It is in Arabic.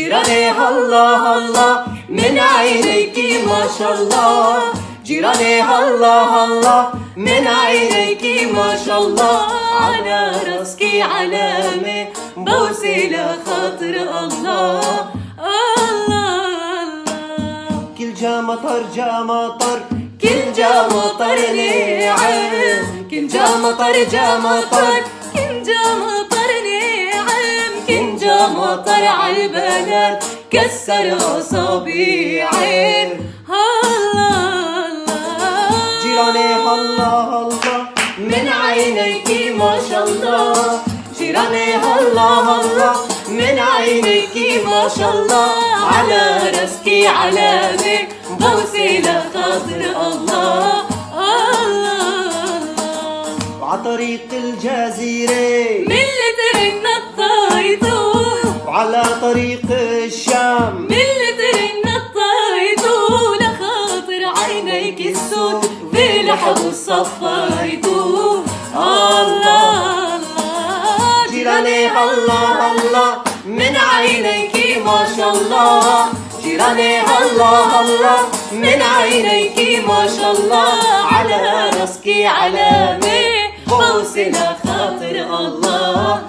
جيراني الله الله من عينيك ما شاء الله. جيراني الله الله من عينيك ما شاء الله. على راسك علامة بوسي لخاطر الله. الله كل جا مطر جا مطر، كل جا مطر نعم، كل جا مطر جا مطر، كل جا مطر نعم، كل جا مطر عالبلد كسر أصابيعين. الله جيراني الله الله من عينيك ما شاء الله. جيراني الله الله من عينيك ما شاء الله. على راسك علامة بوسي لخاطر الله. وعطريق الجزيرة من لتر نطيته، وعلى طريق الشام من لتر نطيته. لخاطر عينيك السود في لحظة صفيته. الله جيراني الله الله من عينيك ما شاء الله. جيراني الله الله من عينيك ما شاء الله. على راسك علامة بوسي لخاطر الله.